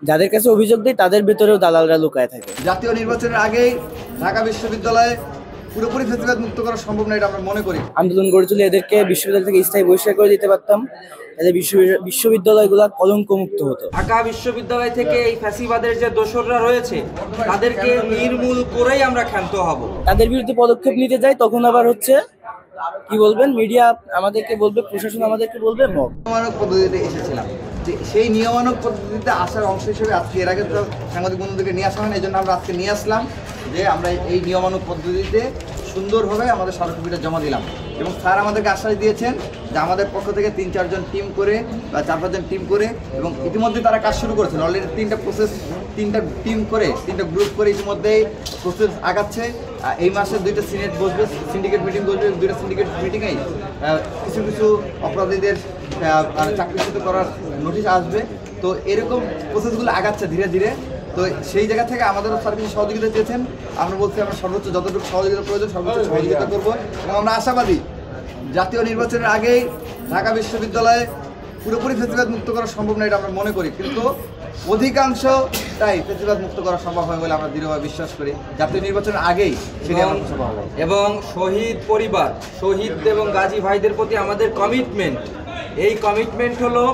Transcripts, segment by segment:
যাদের কাছে অভিযোগ দেয় তাদের ভেতরেও দালালরা লুকায় থাকে। জাতীয় নির্বাচনের আগেই ঢাকা বিশ্ববিদ্যালয়ে পুরোপুরি ফ্যাসিবাদ মুক্ত করা সম্ভব না, এটা আমরা মনে করি। আন্দোলন গড়ে তুলে এদেরকে বিশ্ববিদ্যালয় থেকে স্থায়ী বহিষ্কার করে দিতে পারতাম, তাহলে বিশ্ববিদ্যালয়গুলো কলঙ্ক মুক্ত হতো। ঢাকা বিশ্ববিদ্যালয় থেকে এই ফ্যাসিবাদের যে দোসররা রয়েছে তাদেরকে নির্মূল করেই আমরা ক্ষান্ত হব। তাদের বিরুদ্ধে পদক্ষেপ নিতে যাই, তখন আবার হচ্ছে কি বলবেন, মিডিয়া আমাদেরকে বলবে, প্রশাসন আমাদেরকে বলবে মব। নিয়মানুগ পদ্ধতিতে এসেছিলাম, যে সেই নিয়মানুগ পদ্ধতিতে আসার অংশ হিসেবে আজকে এর আগে তো সাংবাদিক বন্ধুদেরকে নিয়ে আসা হয় না, এই জন্য আমরা আজকে নিয়ে আসলাম যে আমরা এই নিয়মানুগ পদ্ধতিতে সুন্দরভাবে আমাদের স্মারকলিপিটা জমা দিলাম। এবং স্যার আমাদেরকে আশ্বাস দিয়েছেন যে আমাদের পক্ষ থেকে ৩-৪ জন টিম করে বা 4-5 জন টিম করে, এবং ইতিমধ্যে তারা কাজ শুরু করেছেন। অলরেডি 3টা টিম করে 3টা গ্রুপ করে ইতিমধ্যেই প্রসেস আগাচ্ছে। এই মাসে 2টা সিনেট বসবে, সিন্ডিকেট মিটিং বসবে। 2টা সিন্ডিকেট মিটিংয়েই কিছু কিছু অপরাধীদের চাকরিচ্যুত করার নোটিশ আসবে। তো এরকম প্রসেসগুলো আগাচ্ছে ধীরে ধীরে। তো সেই জায়গা থেকে আমাদেরও সার্ভিস সহযোগিতা চেয়েছেন। আমরা বলছি আমরা সর্বোচ্চ যতটুকু সহযোগিতা প্রয়োজন সর্বোচ্চ সহযোগিতা করবো, এবং আমরা আশাবাদী জাতীয় নির্বাচনের আগেই ঢাকা বিশ্ববিদ্যালয়ে পুরোপুরি ফ্যাসিবাদ মুক্ত করা সম্ভব না, এটা আমরা মনে করি। কিন্তু অধিকাংশটাই ফ্যাসিবাদ মুক্ত করা সম্ভব হয় বলে আমরা দৃঢ়ভাবে বিশ্বাস করি। জাতীয় নির্বাচনের আগেই সেটা সম্ভব হবে। এবং শহীদ পরিবার, শহীদ এবং গাজী ভাইদের প্রতি আমাদের কমিটমেন্ট, এই কমিটমেন্ট হলো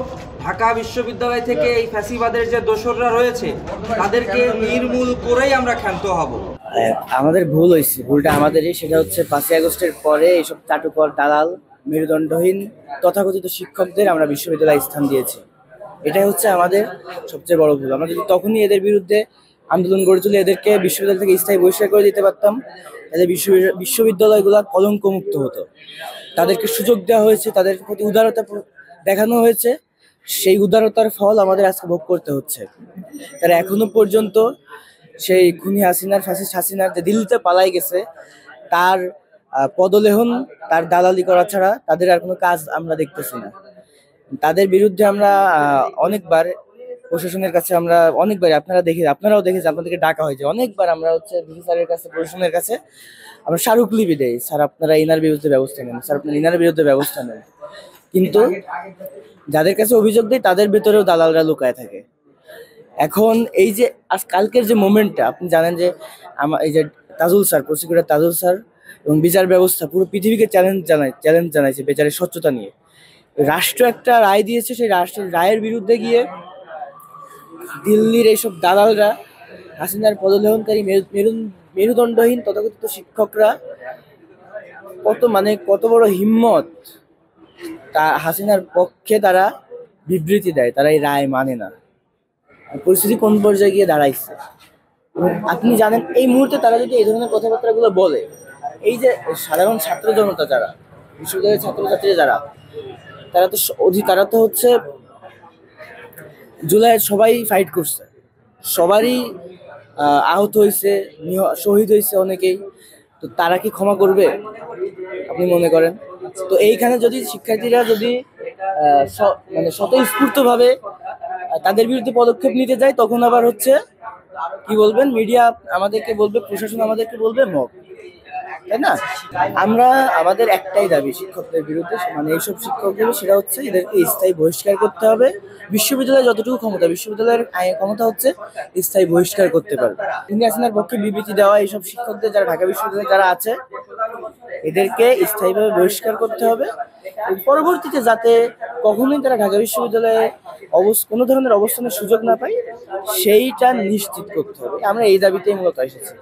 ঢাকা বিশ্ববিদ্যালয় থেকে এই ফ্যাসিবাদের যে দোসররা রয়েছে তাদেরকে নির্মূল করেই আমরা ক্ষান্ত হব। আমাদের ভুল হয়েছে, ভুলটা আমাদেরই। সেটা হচ্ছে 5ই আগস্টের পরে এইসব চাটুকর, দালাল, মেরুদণ্ডহীন তথাকথিত শিক্ষকদের আমরা বিশ্ববিদ্যালয়ে স্থান দিয়েছি। এটাই হচ্ছে আমাদের সবচেয়ে বড় ভুল। আমরা যদি তখনই এদের বিরুদ্ধে আন্দোলন গড়ে তুলে এদেরকে বিশ্ববিদ্যালয় থেকে স্থায়ী বহিষ্কার করে দিতে পারতাম, তাহলে বিশ্ববিদ্যালয়গুলো কলঙ্ক মুক্ত হতো। তাদেরকে সুযোগ দেওয়া হয়েছে, তাদের প্রতি উদারতা দেখানো হয়েছে, সেই উদারতার ফল আমাদের আজকে ভোগ করতে হচ্ছে। তারা এখনো পর্যন্ত সেই খুনি হাসিনার, ফ্যাসিস্ট হাসিনার যে দিল্লিতে পালাই গেছে, তার পদলেহন, তার দালালি করা ছাড়া তাদের আর কোনো কাজ আমরা দেখতেছি না। তাদের বিরুদ্ধে আমরা অনেকবার প্রশাসনের কাছে, আমরা অনেকবার, আপনারাও দেখেছি, আপনাদেরকে ডাকা হয়েছে অনেকবার। আমরা হচ্ছে ডিসি স্যারের কাছে, প্রশাসনের কাছে আমরা স্মারকলিপি দেই, স্যার আপনারা ইনার বিরুদ্ধে ব্যবস্থা নেন, স্যার আপনারা ইনার বিরুদ্ধে ব্যবস্থা নেন। কিন্তু যাদের কাছে অভিযোগ দেয় তাদের ভেতরেও দালালরা লুকায় থাকে। এখন এই যে কালকের যে মোমেন্টটা, আপনি জানেন যে এই যে Tajul sir, prosecutor Tajul sir এবং বিচার ব্যবস্থা পুরো পৃথিবীকে চ্যালেঞ্জ জানাইছে বিচারের স্বচ্ছতা নিয়ে। রাষ্ট্র একটা রায় দিয়েছে, সেই রাষ্ট্রের রায়ের বিরুদ্ধে গিয়ে দিল্লির এইসব দালালরা, হাসিনার পদলেহনকারী মেরুদণ্ডহীন তথাকথিত শিক্ষকরা কত বড় হিম্মত, তা হাসিনার পক্ষে তারা বিবৃতি দেয়, তারা এই রায় মানে না। পরিস্থিতি কোন পর্যায়ে গিয়ে দাঁড়াইছে আপনি জানেন। এই মুহূর্তে তারা যদি এই ধরনের কথাবার্তাগুলো বলে, এই যে সাধারণ ছাত্র জনতা, যারা বিশ্ববিদ্যালয়ের ছাত্রছাত্রী যারা, তারা তো হচ্ছে জুলাইয়ের সবাই ফাইট করছে, সবারই আহত হয়েছে, শহীদ হয়েছে অনেকেই। তো তারা কি ক্ষমা করবে আপনি মনে করেন? তো এইখানে যদি শিক্ষার্থীরা যদি স্বতঃস্ফূর্তভাবে তাদের বিরুদ্ধে পদক্ষেপ নিতে যায়, তখন আবার হচ্ছে কি বলবেন, মিডিয়া আমাদেরকে বলবে, প্রশাসন আমাদেরকে বলবে মব, তাই না? আমরা আমাদের একটাই দাবি শিক্ষকদের বিরুদ্ধে, এইসব শিক্ষকদের, সেটা হচ্ছে এদেরকে স্থায়ী বহিষ্কার করতে হবে। বিশ্ববিদ্যালয়ে যতটুকু ক্ষমতা, বিশ্ববিদ্যালয়ের ক্ষমতা হচ্ছে স্থায়ী বহিষ্কার করতে পারবে। খুনি হাসিনার পক্ষে বিবৃতি দেওয়া এইসব শিক্ষকদের, যারা ঢাকা বিশ্ববিদ্যালয়ে যারা আছে, এদেরকে স্থায়ীভাবে বহিষ্কার করতে হবে। পরবর্তীতে যাতে কখনোই তারা ঢাকা বিশ্ববিদ্যালয়ে কোনো ধরনের অবস্থানের সুযোগ না পায়, সেইটা নিশ্চিত করতে হবে। আমরা এই দাবিতেই মূলত এসেছি।